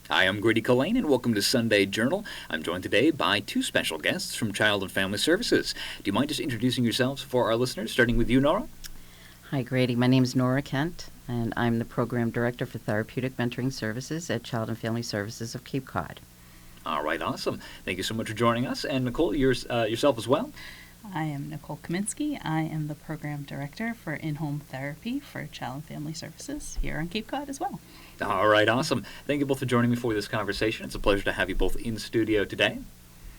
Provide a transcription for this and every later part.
Hi, I'm Grady Collane, and welcome to Sunday Journal. I'm joined today by two special guests from Child and Family Services. Do you mind just introducing yourselves for our listeners, starting with you, Nora? Hi, Grady. My name is Nora Kent, and I'm the Program Director for Therapeutic Mentoring Services at Child and Family Services of Cape Cod. All right, awesome. Thank you so much for joining us. And Nicole, yourself as well? I am Nicole Kominsky. I am the Program Director for In-Home Therapy for Child and Family Services here on Cape Cod as well. All right, awesome. Thank you both for joining me for this conversation. It's a pleasure to have you both in studio today.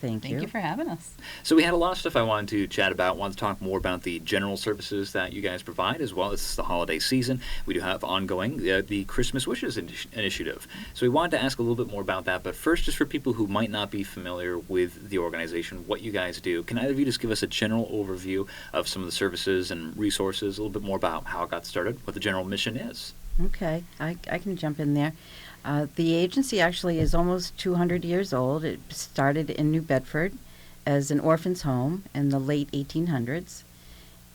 Thank Thank you for having us. So we had a lot of stuff I wanted to chat about. Wanted to talk more about the general services that you guys provide, as well as the holiday season. We do have ongoing the Christmas Wishes initiative. So we wanted to ask a little bit more about that. But first, just for people who might not be familiar with the organization, what you guys do, can either of you just give us a general overview of some of the services and resources, a little bit more about how it got started, what the general mission is? Okay, I can jump in there. The agency actually is almost 200 years old. It started in New Bedford as an orphan's home in the late 1800s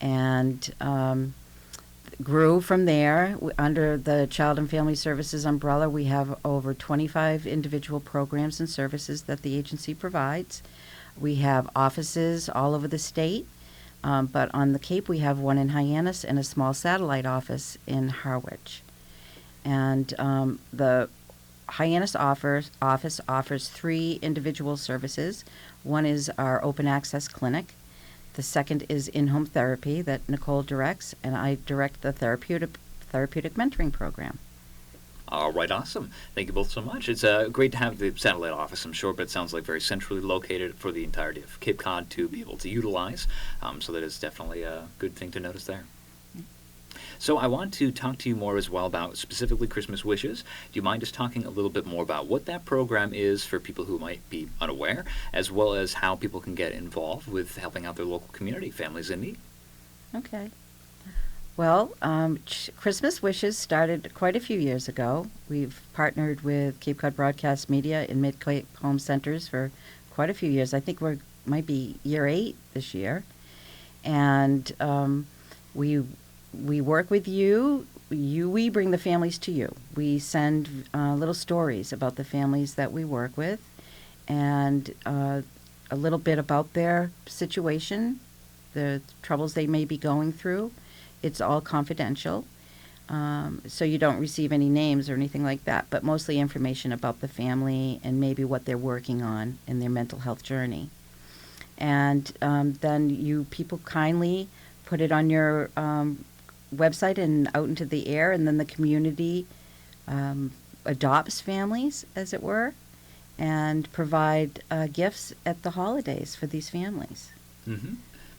and grew from there. Under the Child and Family Services umbrella, we have over 25 individual programs and services that the agency provides. We have offices all over the state, but on the Cape we have one in Hyannis and a small satellite office in Harwich. And the Hyannis office offers three individual services. One is our open access clinic. The second is in-home therapy that Nicole directs, and I direct the therapeutic mentoring program. All right, awesome. Thank you both so much. It's great to have the satellite office, I'm sure, but it sounds like very centrally located for the entirety of Cape Cod to be able to utilize. So that is definitely a good thing to notice there. So I want to talk to you more as well about specifically Christmas Wishes. Do you mind just talking a little bit more about what that program is for people who might be unaware, as well as how people can get involved with helping out their local community, families in need? Okay. Well, Christmas Wishes started quite a few years ago. We've partnered with Cape Cod Broadcast Media and Mid-Cape Home Centers for quite a few years. I think might be year 8 this year. And we work with you. We bring the families to you. We send little stories about the families that we work with and a little bit about their situation, the troubles they may be going through. It's all confidential, so you don't receive any names or anything like that, but mostly information about the family and maybe what they're working on in their mental health journey. And then you people kindly put it on your website and out into the air, and then the community adopts families, as it were, and provide gifts at the holidays for these families. Mm-hmm.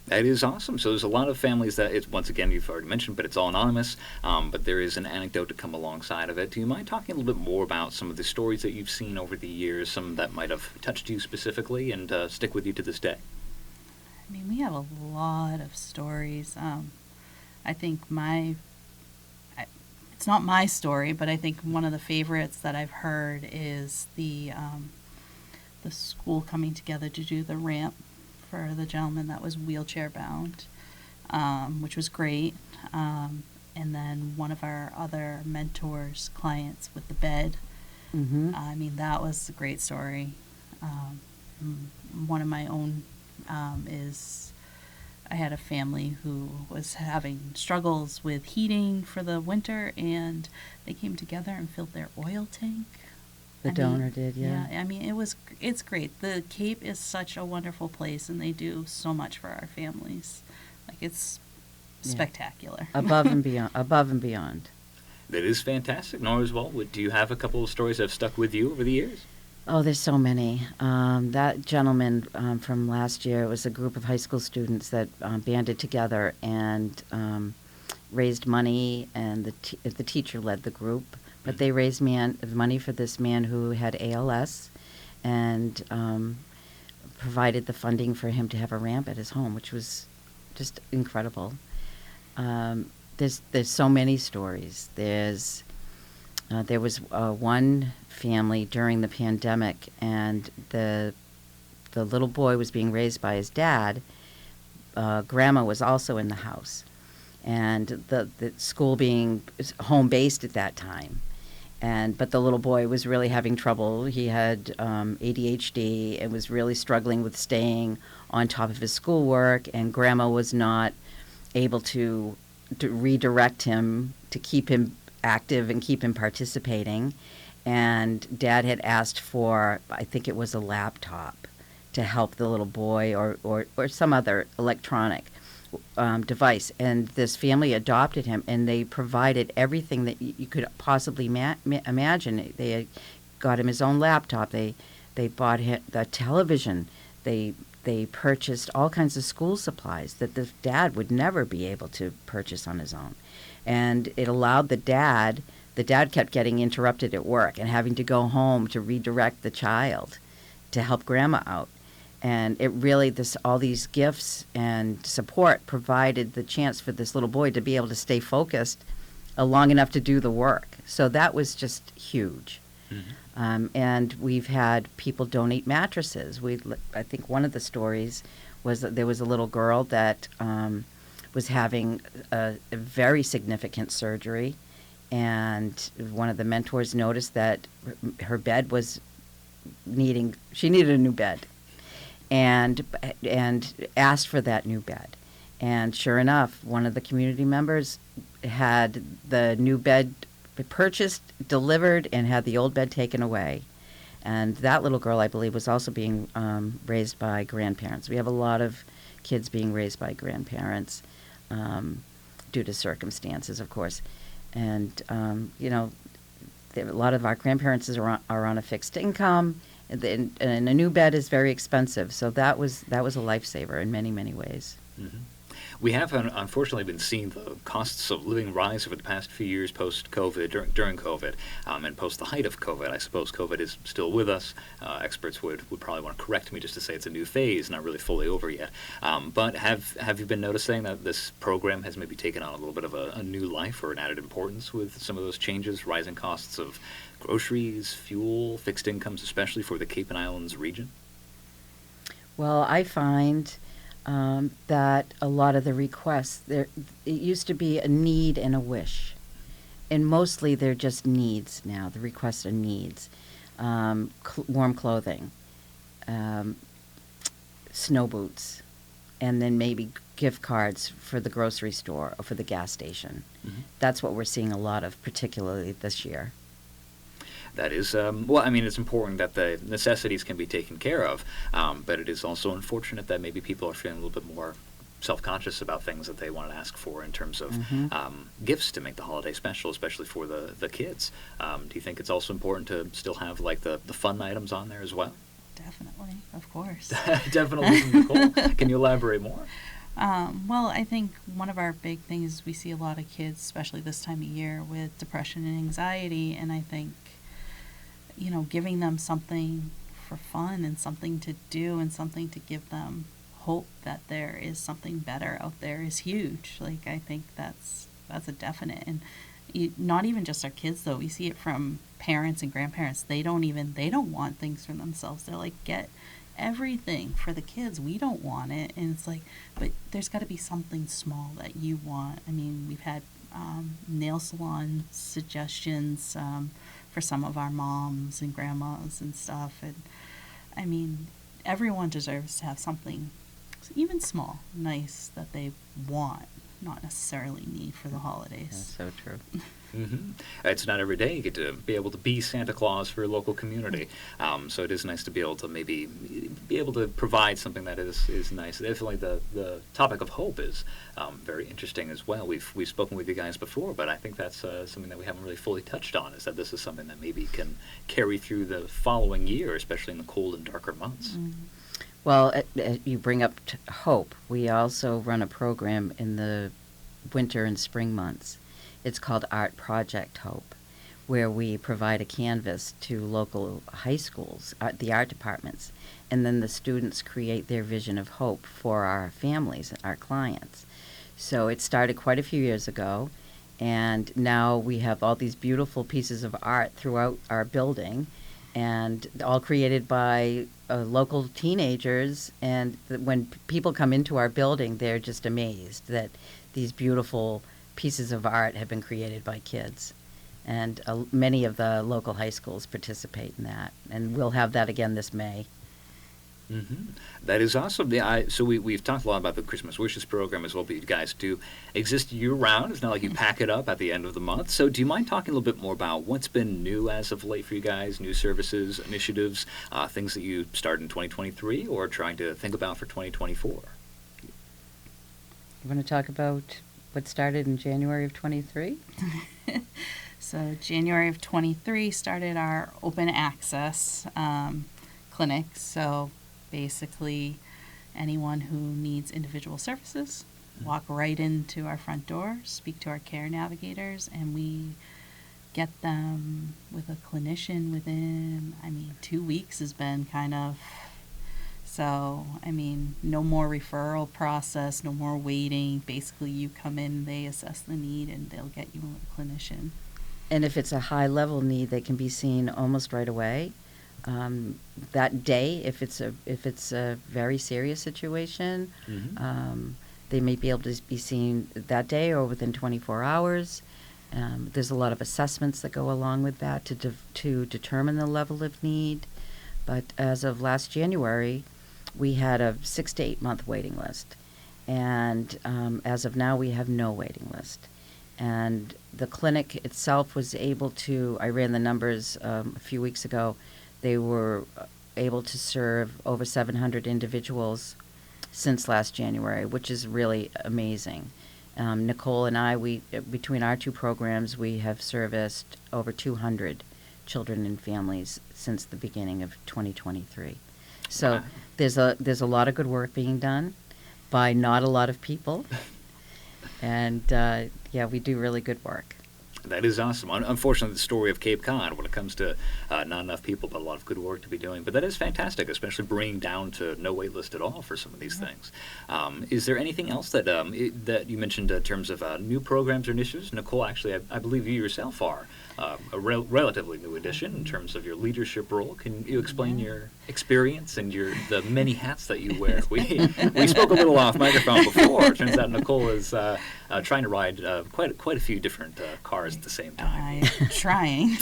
That is awesome. So there's a lot of families that, it's once again, you've already mentioned, but it's all anonymous, but there is an anecdote to come alongside of it. Do you mind talking a little bit more about some of the stories that you've seen over the years, some that might have touched you specifically and stick with you to this day? I mean, we have a lot of stories. I think it's not my story, but I think one of the favorites that I've heard is the school coming together to do the ramp for the gentleman that was wheelchair bound, which was great. And then one of our other mentors' clients with the bed. Mm-hmm. I mean, that was a great story. One of my own is I had a family who was having struggles with heating for the winter, and they came together and filled their oil tank. The donor did, yeah. Yeah, I mean, it's great. The Cape is such a wonderful place, and they do so much for our families. Like, it's spectacular. Above and beyond. Above and beyond. That is fantastic. Nora, as well, do you have a couple of stories that have stuck with you over the years? Oh, there's so many. That gentleman from last year, it was a group of high school students that banded together and raised money, and the teacher led the group. But they raised money for this man who had ALS and provided the funding for him to have a ramp at his home, which was just incredible. There's so many stories. There was one family during the pandemic, and the little boy was being raised by his dad. Grandma was also in the house, and the school being home-based at that time. But the little boy was really having trouble. He had ADHD and was really struggling with staying on top of his schoolwork, and Grandma was not able to redirect him to keep him active and keep him participating. And Dad had asked for, I think it was a laptop, to help the little boy, or some other electronic device. And this family adopted him, and they provided everything that you could possibly imagine. They had got him his own laptop. They bought him the television. They purchased all kinds of school supplies that the dad would never be able to purchase on his own. And it allowed the dad kept getting interrupted at work and having to go home to redirect the child to help Grandma out. And it really, all these gifts and support provided the chance for this little boy to be able to stay focused long enough to do the work. So that was just huge. And we've had people donate mattresses. I think one of the stories was that there was a little girl that was having a very significant surgery, and one of the mentors noticed that her bed was she needed a new bed, and asked for that new bed. And sure enough, one of the community members had the new bed purchased, delivered, and had the old bed taken away. And that little girl, I believe, was also being raised by grandparents. We have a lot of kids being raised by grandparents due to circumstances, of course. And, a lot of our grandparents are on a fixed income, and a new bed is very expensive. So that was a lifesaver in many, many ways. Mm-hmm. We have unfortunately been seeing the costs of living rise over the past few years post-COVID, during COVID, and post the height of COVID. I suppose COVID is still with us. Experts would probably want to correct me just to say it's a new phase, not really fully over yet. But have you been noticing that this program has maybe taken on a little bit of a new life or an added importance with some of those changes, rising costs of groceries, fuel, fixed incomes, especially for the Cape and Islands region? Well, I find that a lot of the requests, it used to be a need and a wish, and mostly they're just needs now. The requests are needs: warm clothing, snow boots, and then maybe gift cards for the grocery store or for the gas station. Mm-hmm. That's what we're seeing a lot of, particularly this year. That is, it's important that the necessities can be taken care of, but it is also unfortunate that maybe people are feeling a little bit more self-conscious about things that they want to ask for in terms of gifts to make the holiday special, especially for the kids. Do you think it's also important to still have like the fun items on there as well? Definitely, of course. Definitely, Nicole. Can you elaborate more? Well, I think one of our big things is we see a lot of kids, especially this time of year, with depression and anxiety, and I think giving them something for fun and something to do and something to give them hope that there is something better out there is huge. Like, I think that's a definite. And not even just our kids, though. We see it from parents and grandparents. They don't want things for themselves. They're like, get everything for the kids. We don't want it. And it's like, but there's got to be something small that you want. I mean, we've had nail salon suggestions for some of our moms and grandmas and stuff. And I mean, everyone deserves to have something even small, nice, that they want, not necessarily need for the holidays. That's so true. Mm-hmm. It's not every day you get to be able to be Santa Claus for your local community. So it is nice to be able to maybe be able to provide something that is nice. Definitely the topic of hope is very interesting as well. We've spoken with you guys before, but I think that's something that we haven't really fully touched on, is that this is something that maybe can carry through the following year, especially in the cold and darker months. Mm-hmm. Well, you bring up hope. We also run a program in the winter and spring months. It's called Art Project Hope, where we provide a canvas to local high schools, the art departments, and then the students create their vision of hope for our families, our clients. So it started quite a few years ago, and now we have all these beautiful pieces of art throughout our building, and all created by local teenagers. And when people come into our building, they're just amazed that these beautiful pieces of art have been created by kids. And many of the local high schools participate in that. And we'll have that again this May. That is awesome. Yeah, so we've talked a lot about the Christmas Wishes program as well, but you guys do exist year-round. It's not like you pack it up at the end of the month. So do you mind talking a little bit more about what's been new as of late for you guys, new services, initiatives, things that you started in 2023 or trying to think about for 2024? You want to talk about what started in January of 23? So January of 23 started our open access clinic. So basically, anyone who needs individual services walk right into our front door, speak to our care navigators, and we get them with a clinician within, 2 weeks has been kind of, so, no more referral process, no more waiting. Basically, you come in, they assess the need, and they'll get you a clinician. And if it's a high-level need, they can be seen almost right away. That day, if it's a very serious situation, they may be able to be seen that day or within 24 hours. There's a lot of assessments that go along with that to determine the level of need. But as of last January, we had a 6 to 8 month waiting list, and as of now, we have no waiting list. And the clinic itself was able to. I ran the numbers a few weeks ago. They were able to serve over 700 individuals since last January, which is really amazing. Nicole and I, between our two programs, we have serviced over 200 children and families since the beginning of 2023. So Wow. there's a lot of good work being done by not a lot of people, and we do really good work. That is awesome. Unfortunately, the story of Cape Cod when it comes to not enough people, but a lot of good work to be doing. But that is fantastic, especially bringing down to no wait list at all for some of these things. Is there anything else that that you mentioned in terms of new programs or initiatives? Nicole, actually, I believe you yourself are a relatively new addition in terms of your leadership role. Can you explain your experience and the many hats that you wear? We spoke a little off microphone before. It turns out Nicole is trying to ride quite a few different cars at the same time. I'm trying.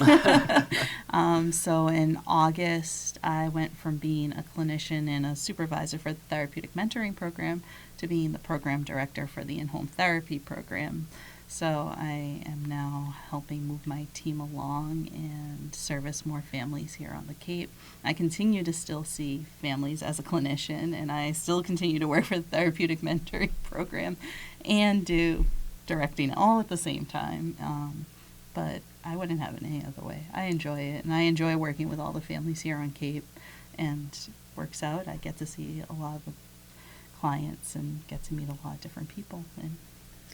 So in August, I went from being a clinician and a supervisor for the Therapeutic Mentoring Program to being the program director for the in-home therapy program. So I am now helping move my team along and service more families here on the Cape. I continue to still see families as a clinician, and I still continue to work for the Therapeutic Mentoring Program and do directing all at the same time. But I wouldn't have it any other way. I enjoy it, and I enjoy working with all the families here on Cape, and works out. I get to see a lot of the clients and get to meet a lot of different people, and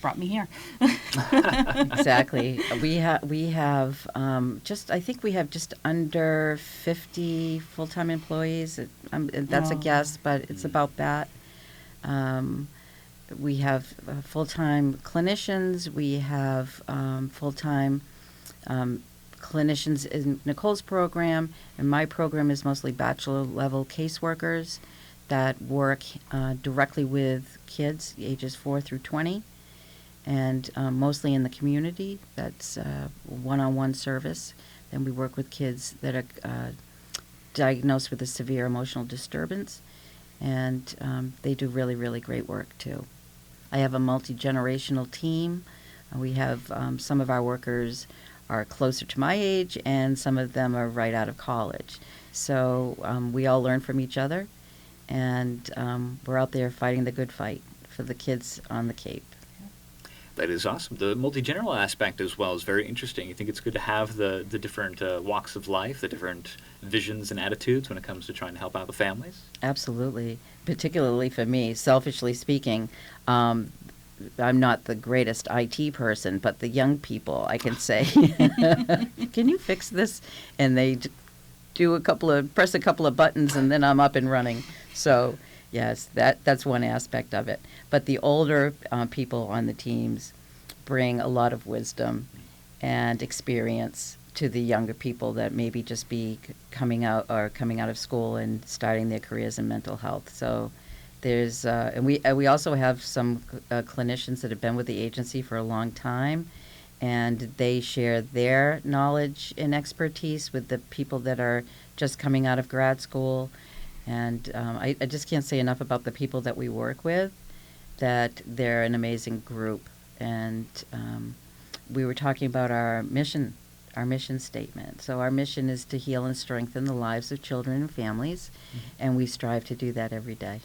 brought me here. Exactly. We have I think we have just under 50 full-time employees. That's a Oh. guess, but it's about that. We have full-time clinicians. We have full-time clinicians in Nicole's program, and my program is mostly bachelor-level caseworkers that work directly with kids ages 4 through 20. And mostly in the community. That's one-on-one service. Then we work with kids that are diagnosed with a severe emotional disturbance, and they do really, really great work too. I have a multi-generational team. We have some of our workers are closer to my age, and some of them are right out of college. So we all learn from each other, and we're out there fighting the good fight for the kids on the Cape. That is awesome. The multi-general aspect as well is very interesting. You think it's good to have the different walks of life, the different visions and attitudes when it comes to trying to help out the families? Absolutely. Particularly for me, selfishly speaking, I'm not the greatest IT person, but the young people, I can say, can you fix this? And they press a couple of buttons, and then I'm up and running. So yes, that's one aspect of it. But the older people on the teams bring a lot of wisdom and experience to the younger people that maybe just be coming out of school and starting their careers in mental health. So there's and we also have some clinicians that have been with the agency for a long time, and they share their knowledge and expertise with the people that are just coming out of grad school. And I just can't say enough about the people that we work with, that they're an amazing group. And we were talking about our mission statement. So our mission is to heal and strengthen the lives of children and families, and we strive to do that every day.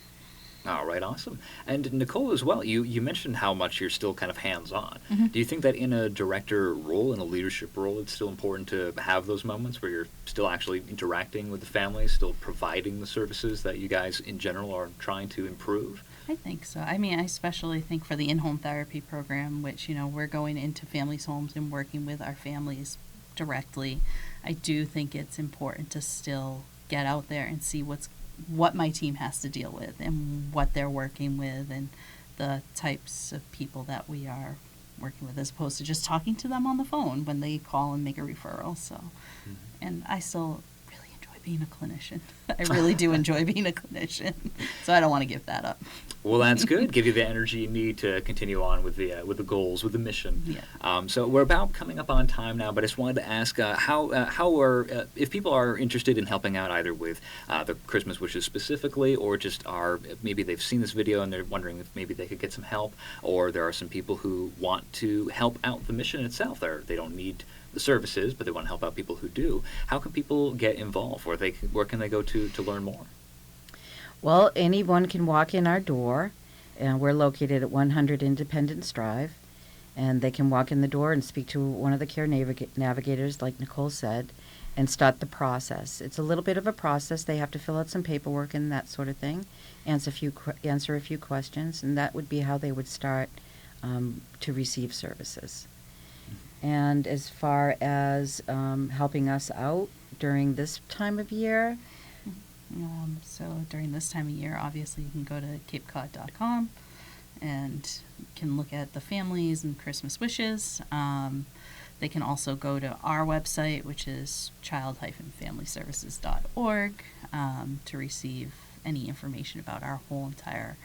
All right, awesome. And Nicole as well, you mentioned how much you're still kind of hands-on. Do you think that in a director role, in a leadership role, it's still important to have those moments where you're still actually interacting with the families, still providing the services that you guys in general are trying to improve? I think so. I mean, I especially think for the in-home therapy program, which, we're going into families' homes and working with our families directly. I do think it's important to still get out there and see what my team has to deal with and what they're working with and the types of people that we are working with, as opposed to just talking to them on the phone when they call and make a referral. So, and I still really enjoy being a clinician. I really do enjoy being a clinician. So I don't want to give that up. Well, that's good. Give you the energy you need to continue on with the goals, with the mission. Yeah. So we're about coming up on time now, but I just wanted to ask if people are interested in helping out either with the Christmas wishes specifically, or just maybe they've seen this video and they're wondering if maybe they could get some help, or there are some people who want to help out the mission itself. They don't need the services, but they want to help out people who do. How can people get involved? Where can they go to learn more? Well, anyone can walk in our door, and we're located at 100 Independence Drive, and they can walk in the door and speak to one of the care navigators, like Nicole said, and start the process. It's a little bit of a process. They have to fill out some paperwork and that sort of thing, answer a few questions, and that would be how they would start to receive services. And as far as helping us out during this time of year, so during this time of year, obviously you can go to capecod.com and can look at the families and Christmas wishes. They can also go to our website, which is child-familyservices.org, to receive any information about our whole entire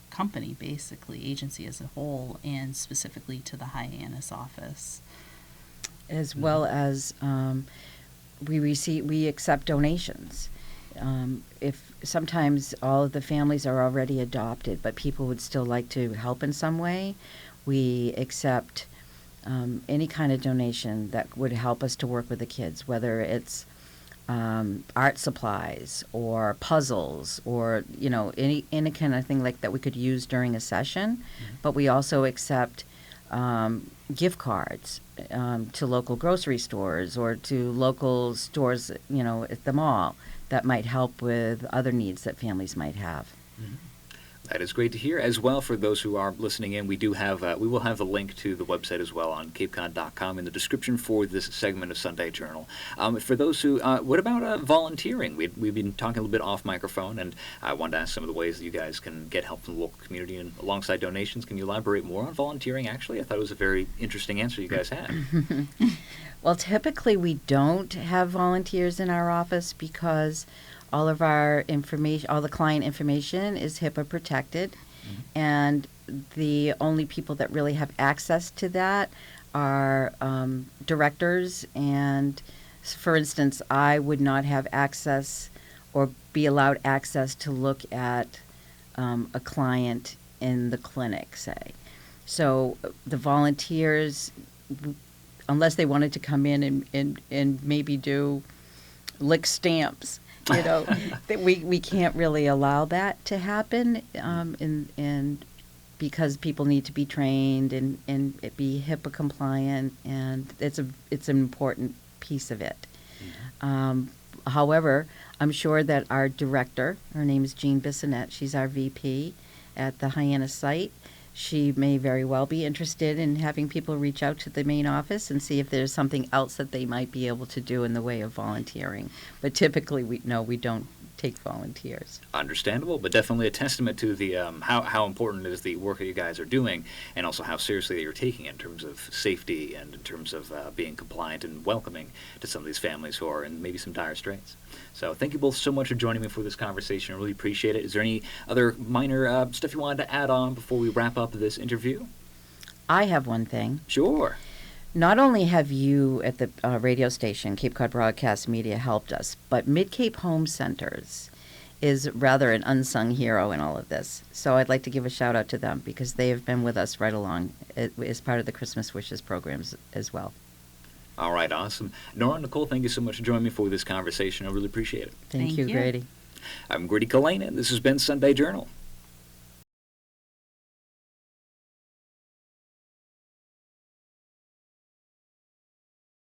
company, basically, agency as a whole, and specifically to the Hyannis office. As well as we accept donations. If sometimes all of the families are already adopted, but people would still like to help in some way, we accept any kind of donation that would help us to work with the kids, whether it's art supplies or puzzles or any kind of thing like that we could use during a session. But we also accept gift cards to local grocery stores or to local stores at the mall that might help with other needs that families might have. That is great to hear. As well, for those who are listening in, we will have the link to the website as well on capecod.com in the description for this segment of Sunday Journal. For those who, what about volunteering? We've been talking a little bit off microphone, and I wanted to ask some of the ways that you guys can get help from the local community, and alongside donations, can you elaborate more on volunteering? Actually, I thought it was a very interesting answer you guys had. Well, typically we don't have volunteers in our office because all of our information, all the client information is HIPAA protected, and the only people that really have access to that are directors. And for instance, I would not have access or be allowed access to look at a client in the clinic, say. So the volunteers, unless they wanted to come in and maybe lick stamps, that we can't really allow that to happen, and because people need to be trained and it be HIPAA compliant, and it's an important piece of it. However, I'm sure that our director, her name is Jean Bissonette, she's our VP at the Hyannis site. She may very well be interested in having people reach out to the main office and see if there's something else that they might be able to do in the way of volunteering. But typically, we don't take volunteers. Understandable, but definitely a testament to the how important is the work that you guys are doing, and also how seriously you're taking it in terms of safety and in terms of being compliant and welcoming to some of these families who are in maybe some dire straits. So thank you both so much for joining me for this conversation. I really appreciate it. Is there any other minor stuff you wanted to add on before we wrap up this interview? I have one thing. Sure. Not only have you at the radio station, Cape Cod Broadcast Media, helped us, but Mid-Cape Home Centers is rather an unsung hero in all of this. So I'd like to give a shout out to them because they have been with us right along as part of the Christmas Wishes programs as well. All right, awesome. Nora and Nicole, thank you so much for joining me for this conversation. I really appreciate it. Thank Thank you, you. Grady. I'm Grady Kalane, and this has been Sunday Journal.